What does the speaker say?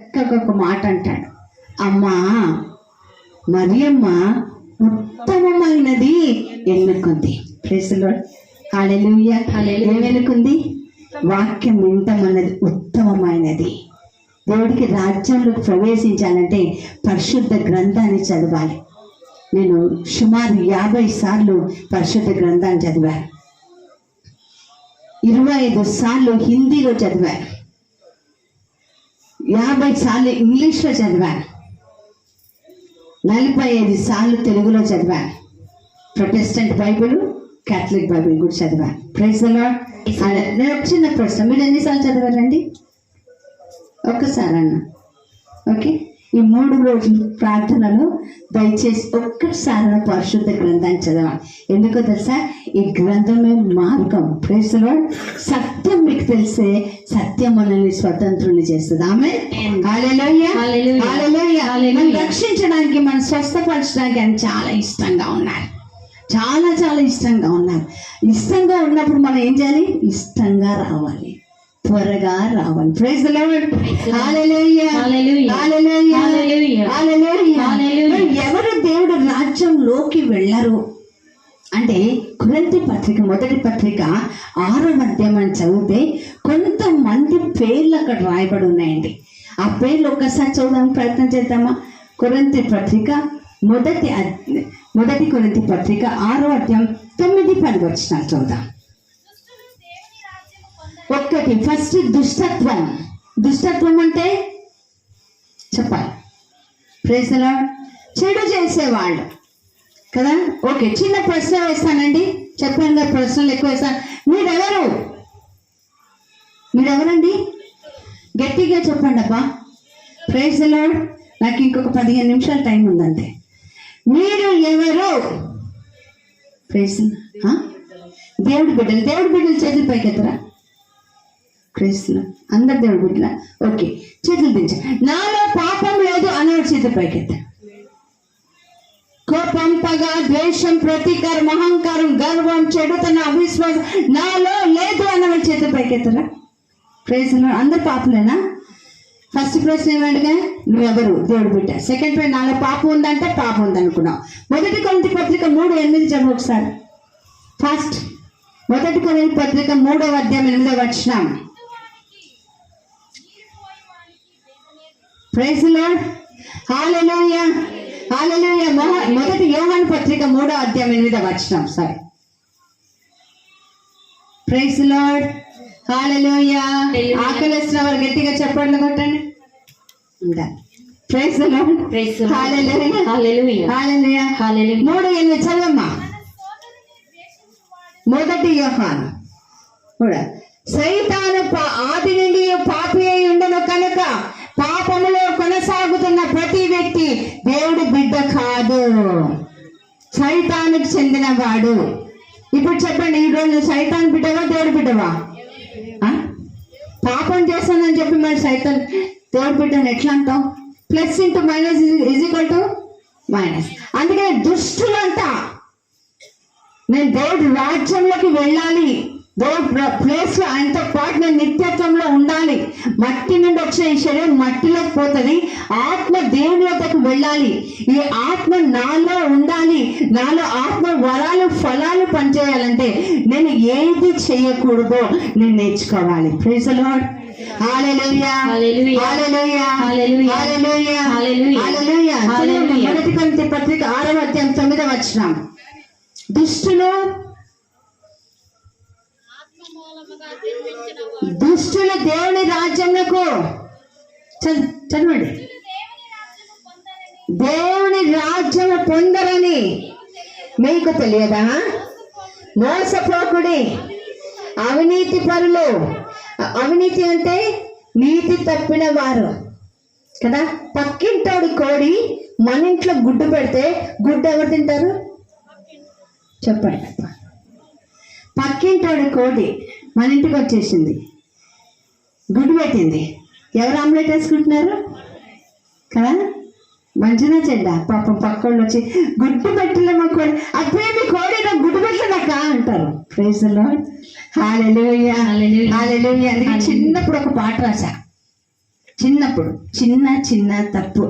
చక్కగా ఒక మాట అంటాడు, అమ్మా మరియమ్మ ఉత్తమమైనది ఎన్నుకుంది. Praise the Lord. హల్లెలూయా. ఏం ఎన్నుకుంది? వాక్యం వింటమన్నది ఉత్తమమైనది. దేవుడికి రాజ్యంలోకి ప్రవేశించాలంటే పరిశుద్ధ గ్రంథాన్ని చదవాలి. నేను సుమారు 50 సార్లు పరిశుద్ధ గ్రంథాన్ని చదివాను. 25 సార్లు హిందీలో చదివాను, 50 సార్లు ఇంగ్లీష్లో చదివాను, 45 సార్లు తెలుగులో చదివాను. ప్రొటెస్టెంట్ బైబిల్, క్యాథలిక్ బైబిల్ కూడా చదివాను. Praise the lord. నేను ఒక చిన్న ప్రశ్న, మీరు ఎన్నిసార్లు చదివారండి? ఒక్కసారి అన్న. ఓకే, ఈ 3 రోజులు ప్రార్థనలో దయచేసి ఒక్కసారి పరిశుద్ధ గ్రంథాన్ని చదవాలి. ఎందుకో తెలుసా? ఈ గ్రంథమే మార్గం. Praise the lord. సత్యం మీకు తెలిసే సత్యం మనల్ని స్వతంత్రులు చేస్తుంది. ఆమె హల్లెలూయా. హల్లెలూయా. మనం రక్షించడానికి, మనం స్వస్థపరచడానికి ఆయన చాలా ఇష్టంగా ఉన్నారు. చాలా చాలా ఇష్టంగా ఉన్నారు. ఇష్టంగా ఉన్నప్పుడు మనం ఏం చేయాలి? ఇష్టంగా రావాలి, త్వరగా రావాలి. Praise the Lord. Hallelujah. Hallelujah. Hallelujah. Hallelujah. ఎవరు దేవుడు రాజ్యంలోకి వెళ్ళరు అంటే కొరింథీ పత్రిక, మొదటి పత్రిక 6వ అధ్యాయం చదివితే కొంతమంది పేర్లు అక్కడ రాయబడి ఉన్నాయండి. ఆ పేర్లు ఒక్కసారి చదవడానికి ప్రయత్నం చేద్దామా? కొరింథీ పత్రిక మొదటి కొరింథీ పత్రిక 6వ అధ్యాయం 9-10 వచనాలు చూద్దాం. ఒక్కటి, ఫస్ట్ దుష్టత్వం. దుష్టత్వం అంటే చెప్పాలి. Praise the lord. చెడు చేసేవాళ్ళు కదా. ఓకే, చిన్న ప్రశ్న వేస్తానండి. చెప్పాను కదా, ప్రశ్నలు ఎక్కువ వేస్తాను. మీరెవరండి? గట్టిగా చెప్పండి అబ్బా. Praise the lord. నాకు ఇంకొక 15 నిమిషాలు టైం ఉందంటే. మీరు ఎవరు? ప్రైజ్ దేవుడి బిడ్డలు. దేవుడి బిడ్డలు చేతులు పైకెత్తరా? ప్రైజ్ అందరు దేవుడి బిడ్డల. ఓకే, చేతులు దించ. నాలో పాపం లేదు అనేవాడు చేతులు పైకెత్త. కోపం, పగ, ద్వేషం, ప్రతీకారం, అహంకారం, గర్వం, చెడుతనం, అవిశ్వాసం నాలో లేదు అన్నవాడు చేతులు పైకెత్తరా? ప్రైజ్ అందరు పాపలేనా? ఫస్ట్ ప్రశ్న ఏమడిగా, నువ్వెవరు? దేవుడి బిడ్డ. సెకండ్ ప్రశ్న, నాలో పాపం ఉందంటే పాపం ఉందనుకున్నావు. మొదటి కొరింథీ పత్రిక 3:8 చదువు ఒకసారి. ఫస్ట్ మొదటి కొరింథీ పత్రిక 3వ అధ్యాయం 8వ వచనం. Praise the Lord. Hallelujah. Hallelujah. మొదటి యోహాను పత్రిక 3వ అధ్యాయం 8వ వచనం. Sorry. Praise the Lord. Hallelujah. ఆకలిస్తున్న వారు గట్టిగా చప్పట్లు కొట్టండి. Praise the Lord. Hallelujah. Hallelujah. Hallelujah. Hallelujah. 3:8 చదవమ్మా. మొదటి యోహాను కూడా, సైతాను ఆది నుండి పాపి అయి ఉండను కనుక పాపములో కొనసాగుతున్న ప్రతి వ్యక్తి దేవుడి బిడ్డ కాదు, సైతానికి చెందిన వాడు. ఇప్పుడు చెప్పండి, ఈరోజు సైతాన్ బిడ్డవా దేవుడి బిడ్డవా? పాపం చేస్తానని చెప్పి మరి సైతాన్ దేవుడి బిడ్డను ఎట్లా అంటాం? Plus into minus is equal to minus. అందుకని దుష్టులు అంట, నేను దేవుడి రాజ్యంలోకి వెళ్ళాలి, దేవుడి ప్లేస్ లో ఆయనతో పాటు నేను నిత్యత్వంలో ఉండాలి. మట్టి నుండి వచ్చిన ఈ శరీరం మట్టిలోకి పోతుంది, ఆత్మ దేవుని వద్దకు వెళ్ళాలి. ఈ ఆత్మ నాలో ఉండాలి, నాలో ఆత్మ వరాలు ఫలాలు పనిచేయాలంటే నేను ఏది చేయకూడదో నేను నేర్చుకోవాలి. Praise the Lord. Hallelujah. Hallelujah. Hallelujah. Hallelujah. Hallelujah. Hallelujah. మొదటి కొరింథీ పత్రిక 6వ అధ్యాయం 9వ వచనం. దుష్టులు దేవుని రాజ్యమునకు చదవండి, దేవుని రాజ్యము పొందరని మీకు తెలియదా? మోసపోకుడి, అవినీతి పరులు. అవినీతి అంటే నీతి తప్పిన వారు కదా. పక్కింటోడి కోడి మన ఇంట్లో గుడ్డు పెడితే గుడ్డు ఎవరు తింటారు? చెప్పండి. పక్కింటోడి కోడి మన ఇంటికి వచ్చేసింది, గుడ్డు పెట్టింది, ఎవరు ఆమ్లెట్ వేసుకుంటున్నారు కదా? మంచిగా చెడ్డ పాపం పక్కోళ్ళు వచ్చి గుడ్డు పెట్టలేమో కోడి, అప్పుడే కోడి నాకు గుడ్డు పెట్టలేక అంటారు. Praise the Lord. Hallelujah. Hallelujah. అందుకే చిన్నప్పుడు ఒక పాట రాశా, చిన్నప్పుడు చిన్న తప్పు